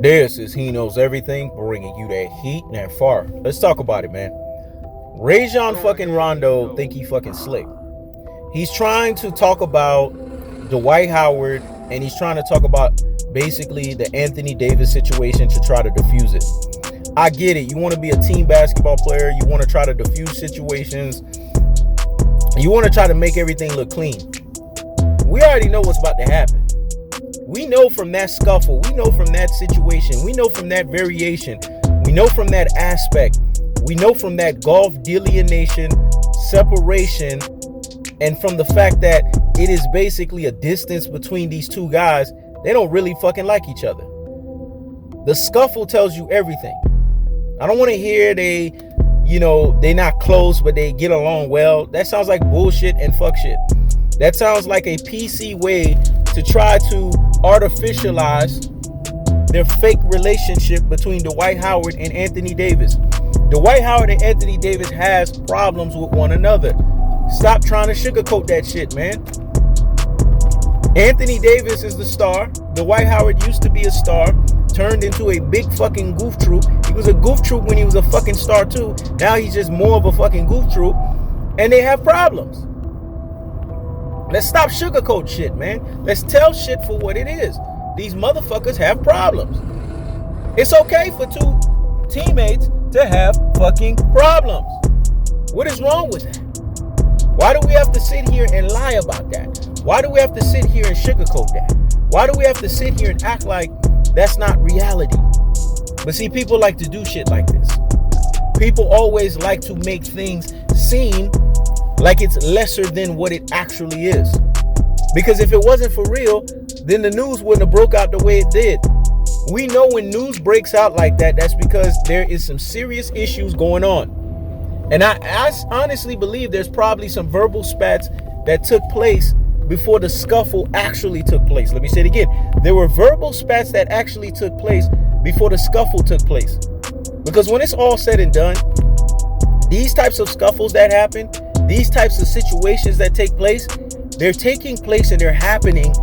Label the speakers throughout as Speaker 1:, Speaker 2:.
Speaker 1: This is He Knows Everything, bringing you that heat and that far. Let's talk about it, man. Rajon fucking Rondo think he fucking slick. He's trying to talk about Dwight Howard, and he's trying to talk about basically the Anthony Davis situation to try to diffuse it. I get it. You want to be a team basketball player. You want to try to diffuse situations. You want to try to make everything look clean. We already know what's about to happen. We know from that scuffle. We know from that situation. We know from that variation. We know from that aspect. We know from that golf delineation, separation, and from the fact that it is basically a distance between these two guys. They don't really fucking like each other. The scuffle tells you everything. I don't want to hear they not close, but they get along well. That sounds like bullshit and fuck shit. That sounds like a PC way to try to artificialize their fake relationship between Dwight Howard and Anthony Davis. Dwight Howard and Anthony Davis has problems with one another. Stop trying to sugarcoat that shit, man. Anthony Davis is the star. Dwight Howard used to be a star, turned into a big fucking Gooftroop. He was a Gooftroop when he was a fucking star too. Now he's just more of a fucking Gooftroop. And they have problems. Let's stop sugarcoat shit, man. Let's tell shit for what it is. These motherfuckers have problems. It's okay for two teammates to have fucking problems. What is wrong with that? Why do we have to sit here and lie about that? Why do we have to sit here and sugarcoat that? Why do we have to sit here and act like that's not reality? But see, people like to do shit like this. People always like to make things seem like it's lesser than what it actually is. Because if it wasn't for real, then the news wouldn't have broke out the way it did. We know when news breaks out like that, that's because there is some serious issues going on. And I honestly believe there's probably some verbal spats that took place before the scuffle actually took place. Let me say it again. There were verbal spats that actually took place before the scuffle took place. Because when it's all said and done, these types of scuffles that happen, these types of situations that take place, they're taking place and they're happening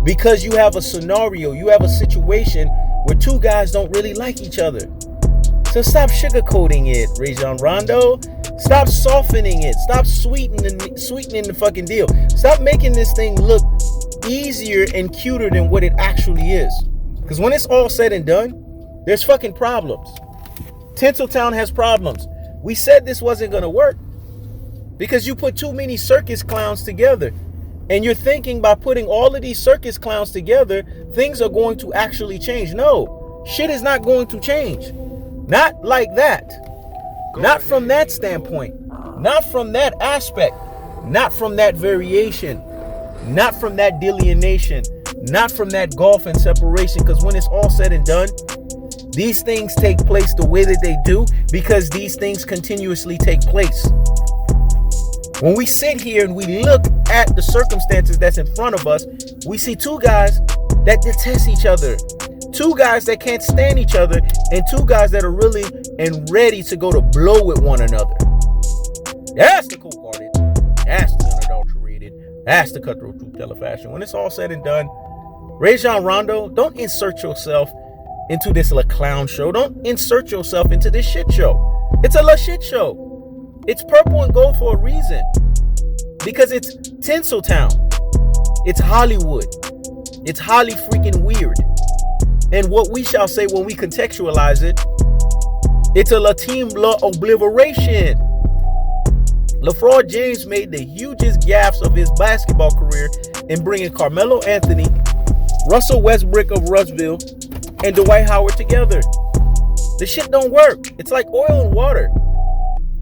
Speaker 1: because you have a scenario, you have a situation where two guys don't really like each other. So stop sugarcoating it, Rajon Rondo. Stop softening it. Stop sweetening the fucking deal. Stop making this thing look easier and cuter than what it actually is. Because when it's all said and done, there's fucking problems. Tinseltown has problems. We said this wasn't going to work because you put too many circus clowns together. And you're thinking by putting all of these circus clowns together, things are going to actually change. No, shit is not going to change. Not like that. Not from that standpoint. Not from that aspect. Not from that variation. Not from that delineation. Not from that golf and separation. Because when it's all said and done, these things take place the way that they do because these things continuously take place. When we sit here and we look at the circumstances that's in front of us, we see two guys that detest each other. Two guys that can't stand each other, and two guys that are really and ready to go to blow with one another. That's the cold-hearted. That's the unadulterated. That's the cutthroat truth telefashion. When it's all said and done, Rajon Rondo, don't insert yourself into this Leclown show. Don't insert yourself into this shit show. It's a shit show. It's purple and gold for a reason. Because it's Tinseltown. It's Hollywood. It's Holly freaking weird. And what we shall say when we contextualize it, it's a Latin obliteration. LeBron James made the hugest gaffes of his basketball career in bringing Carmelo Anthony, Russell Westbrook of Russville, and Dwight Howard together. The shit don't work. It's like oil and water.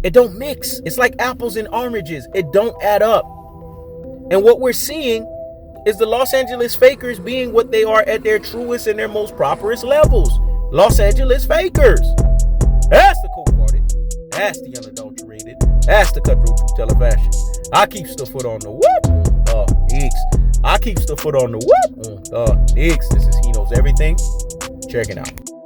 Speaker 1: It don't mix. It's like apples and oranges. It don't add up. And what we're seeing is the Los Angeles Fakers being what they are at their truest and their most properest levels. Los Angeles Fakers. That's the cold-hearted. That's the unadulterated. That's the cutthroat truth telefashion. I keeps the foot on the whoop. Nicks. I keeps the foot on the whoop. Nicks. This is He Knows Everything. Check it out.